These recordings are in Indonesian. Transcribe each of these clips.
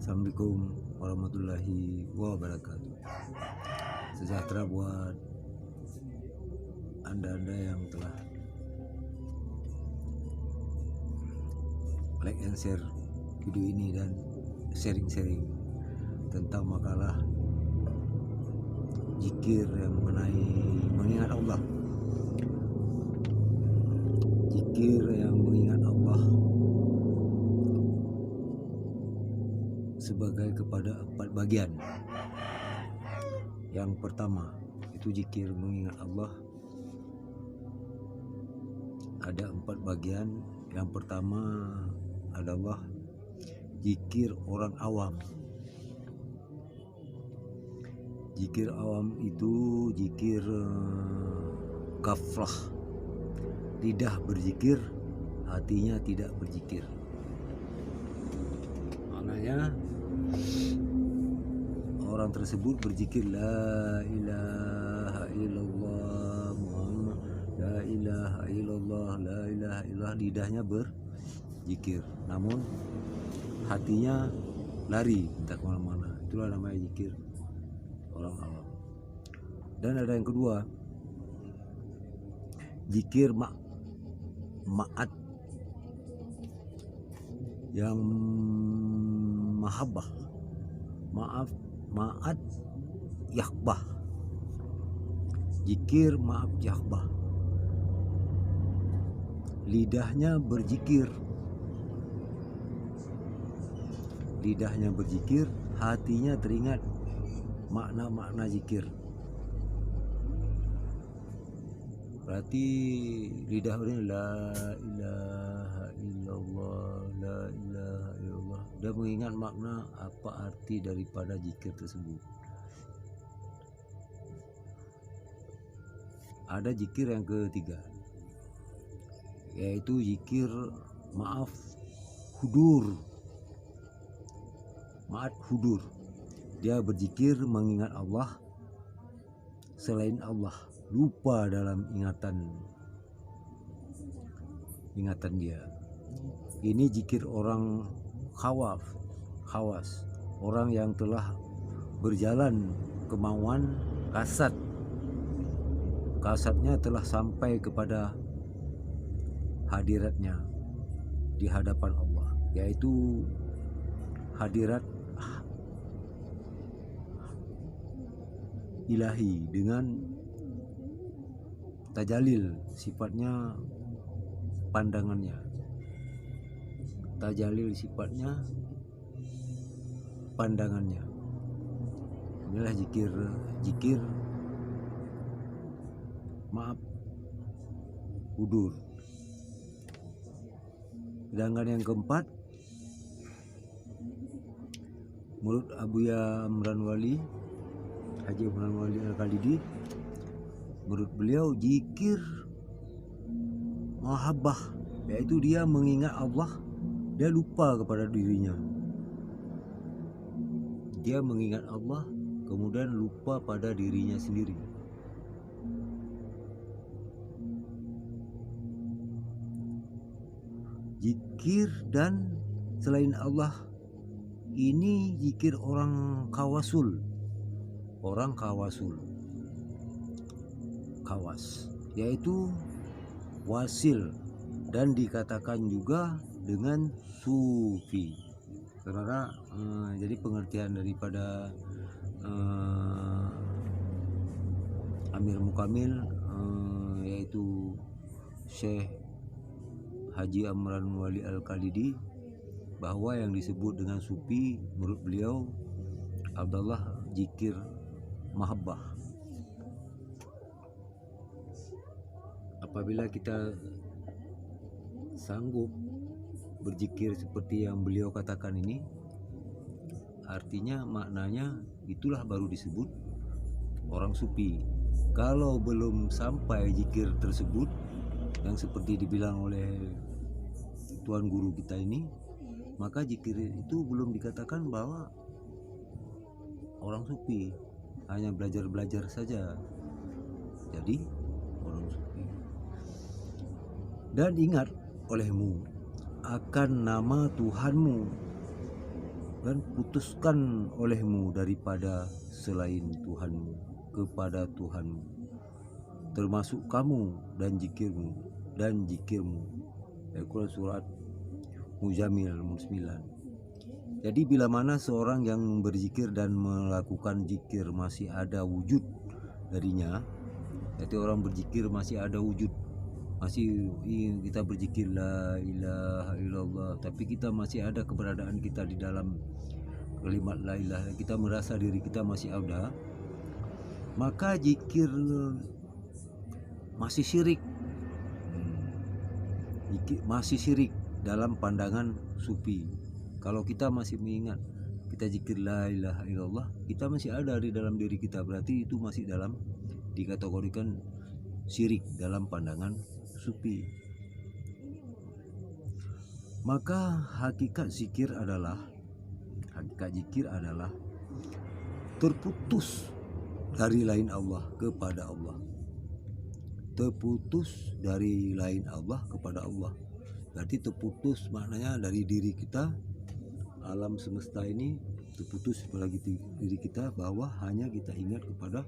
Assalamualaikum warahmatullahi wabarakatuh. Sejahtera buat anda-anda yang telah like and share video ini dan sharing-sharing tentang makalah zikir yang mengenai mengingat Allah. Zikir yang mengingat Allah sebagai kepada 4 bagian. Yang pertama itu zikir mengingat Allah ada 4 bagian. Yang pertama adalah zikir orang awam. Zikir awam itu zikir ghaflah, lidah berzikir, hatinya tidak berzikir. Maknanya orang tersebut berzikir la ilaha illallah Muhammad, la ilaha illallah, la ilaha illallah, lidahnya berzikir, namun hatinya lari entah kemana-mana. Itulah namanya zikir orang awam. Dan ada yang kedua, zikir ma'at, yang mahabbah, ma'at yahbah. Zikir ma'at yahbah, lidahnya berzikir, hatinya teringat makna-makna zikir. Berarti lidah ini la ilaha illallah, la ilaha illallah, dia mengingat makna apa arti daripada zikir tersebut. Ada zikir yang ketiga, yaitu zikir ma'at hudur. Dia berzikir mengingat Allah selain Allah, lupa dalam ingatan dia. Ini zikir orang khawas, orang yang telah berjalan kemauan kasatnya telah sampai kepada hadiratnya di hadapan Allah, yaitu hadirat ilahi dengan tajalil, sifatnya pandangannya. Tajalil sifatnya pandangannya. Inilah zikir maaf hudur. Sedangkan yang keempat, menurut Abuya Amran Wali, Haji Amran Wali Al-Khalidi, menurut beliau zikir mahabbah, yaitu dia mengingat Allah, dia lupa kepada dirinya. Dia mengingat Allah kemudian lupa pada dirinya sendiri. Zikir dan selain Allah ini zikir orang kawas, yaitu wasil, dan dikatakan juga dengan sufi. Saudara, jadi pengertian daripada Amir Mukamil, yaitu Syekh Haji Amran Wali Al-Khalidi, bahwa yang disebut dengan sufi menurut beliau adalah zikir mahabbah. Apabila kita sanggup berzikir seperti yang beliau katakan ini, artinya maknanya itulah baru disebut orang sufi. Kalau belum sampai zikir tersebut yang seperti dibilang oleh Tuan Guru kita ini, maka zikir itu belum dikatakan bahwa orang sufi, hanya belajar saja jadi orang sufi. Dan ingat olehmu akan nama Tuhanmu dan putuskan olehmu daripada selain Tuhanmu kepada Tuhanmu, termasuk kamu dan jikirmu. Al-Quran surat Muzamil 9. Jadi bila mana seorang yang berzikir dan melakukan zikir masih ada wujud darinya, jadi orang berzikir masih ada wujud, masih kita berzikir la ilaha illallah, tapi kita masih ada keberadaan kita di dalam kalimat la ilaha, kita merasa diri kita masih ada, maka zikir masih syirik. Masih syirik dalam pandangan sufi. Kalau kita masih mengingat, kita zikir la ilaha illallah, kita masih ada di dalam diri kita, berarti itu masih dalam dikategorikan syirik dalam pandangan sufi. Maka hakikat zikir adalah terputus dari lain Allah kepada Allah. Terputus dari lain Allah kepada Allah. Berarti terputus maknanya dari diri kita, alam semesta ini terputus bagi diri kita, bahwa hanya kita ingat kepada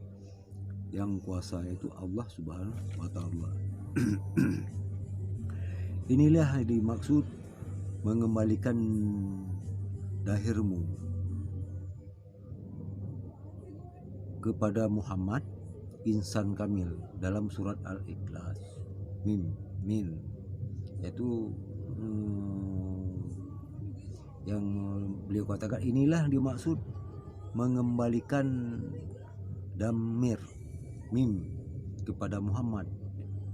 yang kuasa, yaitu Allah Subhanahu wa Ta'ala. Inilah yang dimaksud mengembalikan dahirmu kepada Muhammad insan kamil dalam surat Al-Ikhlas mim, yaitu yang beliau katakan, inilah dimaksud mengembalikan damir mim kepada Muhammad,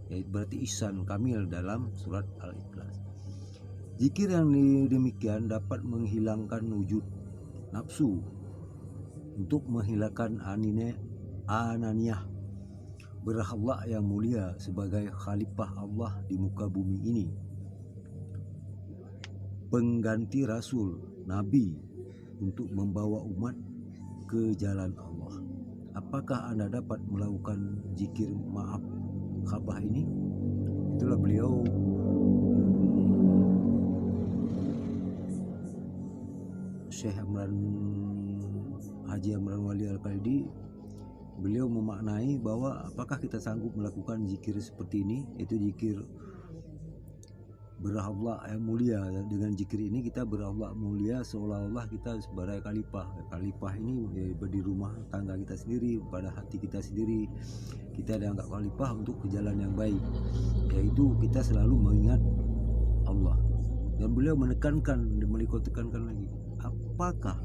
yaitu berarti ihsan kamil dalam surat Al-Ikhlas. Zikir yang demikian dapat menghilangkan wujud nafsu, untuk menghilangkan ananiyah, berhala yang mulia sebagai khalifah Allah di muka bumi ini, pengganti Rasul Nabi untuk membawa umat ke jalan Allah. Apakah Anda dapat melakukan zikir maaf khabah ini? Itulah beliau Syekh Haji Amran Wali Al-Khalidi. Beliau memaknai bahwa apakah kita sanggup melakukan zikir seperti ini, yaitu zikir berhala yang mulia. Dengan zikir ini kita berhala mulia seolah-olah kita sebagai khalifah ini di rumah tangga kita sendiri, pada hati kita sendiri kita dianggap khalifah untuk ke jalan yang baik, yaitu kita selalu mengingat Allah. Dan beliau menekankan lagi, apakah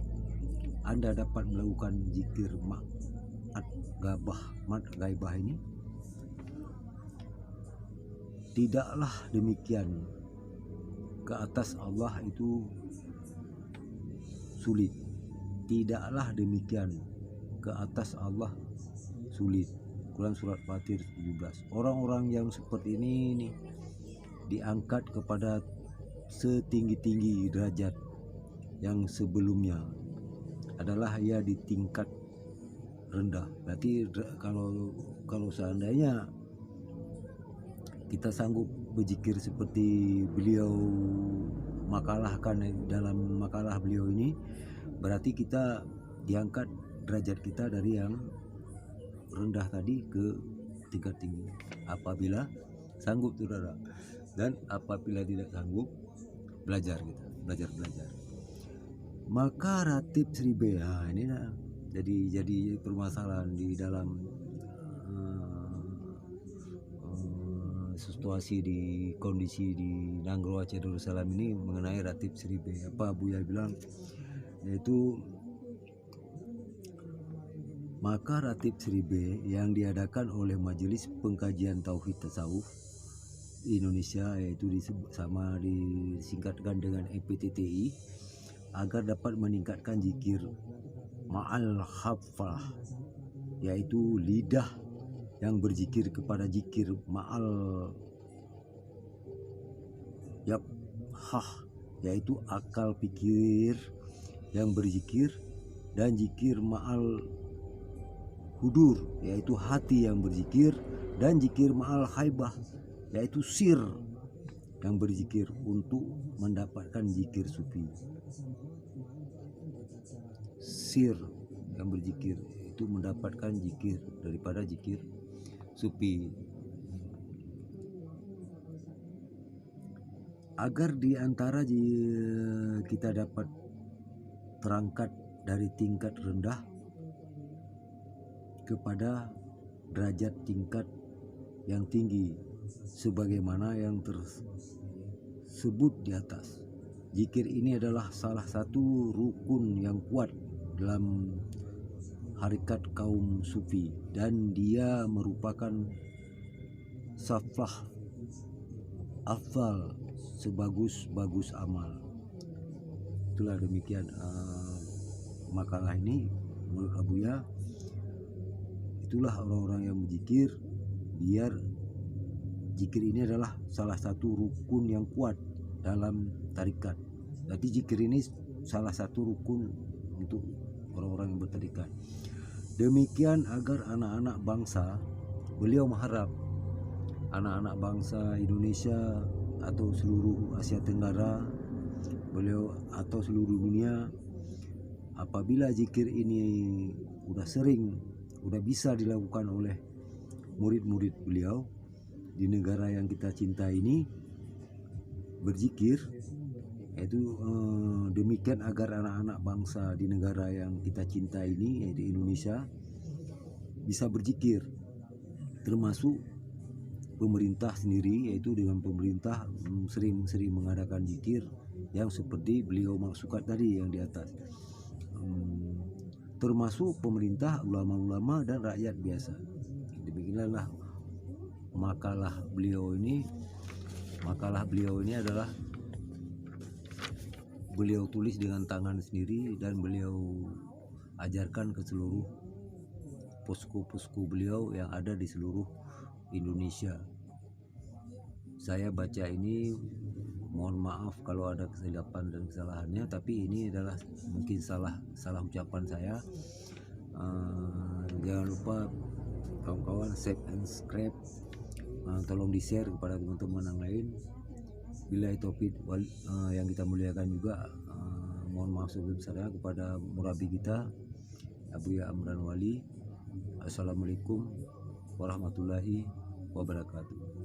Anda dapat melakukan zikir mat gaibah ini? Tidaklah demikian, ke atas Allah itu sulit. Tidaklah demikian, ke atas Allah sulit. Quran surat Fatir 17. Orang-orang yang seperti ini nih diangkat kepada setinggi-tinggi derajat yang sebelumnya adalah ia di tingkat rendah. Berarti kalau seandainya kita sanggup berzikir seperti beliau makalahkan dalam makalah beliau ini, berarti kita diangkat derajat kita dari yang rendah tadi ke tingkat tinggi, apabila sanggup, saudara. Dan apabila tidak sanggup, belajar. Maka ratib seribe, ini jadi permasalahan di dalam situasi di kondisi di Nanggro Aceh Darussalam ini mengenai ratib seribe. Apa Buya bilang, yaitu maka ratib seribe yang diadakan oleh Majelis Pengkajian Tauhid Tasawuf Indonesia, yaitu disingkatkan dengan MPTTI, agar dapat meningkatkan zikir ma'al haflah, yaitu lidah yang berzikir kepada zikir ma'al yabhah, yaitu akal pikir yang berzikir, dan zikir ma'al hudur, yaitu hati yang berzikir, dan zikir ma'al haibah, yaitu sir yang berzikir untuk mendapatkan zikir sufi. sir yang berzikir itu mendapatkan zikir daripada zikir sufi. Agar di antara kita dapat terangkat dari tingkat rendah kepada derajat tingkat yang tinggi sebagaimana yang tersebut di atas. Zikir ini adalah salah satu rukun yang kuat dalam harekat kaum sufi dan dia merupakan saflah afdal sebagus-bagus amal. Itulah demikian makalah ini menurut Abuya. Itulah orang-orang yang berzikir, biar zikir ini adalah salah satu rukun yang kuat dalam tarikat. Jadi zikir ini salah satu rukun untuk orang-orang yang bertarikat. Demikian agar anak-anak bangsa, beliau mengharap anak-anak bangsa Indonesia atau seluruh Asia Tenggara, beliau atau seluruh dunia, apabila zikir ini udah bisa dilakukan oleh murid-murid beliau di negara yang kita cinta ini, berzikir, yaitu demikian agar anak-anak bangsa di negara yang kita cinta ini, yaitu Indonesia, bisa berzikir, termasuk pemerintah sendiri, yaitu dengan pemerintah sering mengadakan zikir yang seperti beliau maksudkan tadi yang di atas, termasuk pemerintah, ulama-ulama dan rakyat biasa. Demikianlah makalah beliau ini adalah beliau tulis dengan tangan sendiri dan beliau ajarkan ke seluruh posko-posko beliau yang ada di seluruh Indonesia. Saya baca ini, mohon maaf kalau ada kesilapan dan kesalahannya, tapi ini adalah mungkin salah ucapan saya. Jangan lupa kawan-kawan save and subscribe, tolong di share kepada teman-teman yang lain. Bila taufiq yang kita muliakan juga, mohon maaf sebesar-besarnya kepada murabi kita Abuya Amran Wali. Assalamualaikum warahmatullahi wabarakatuh.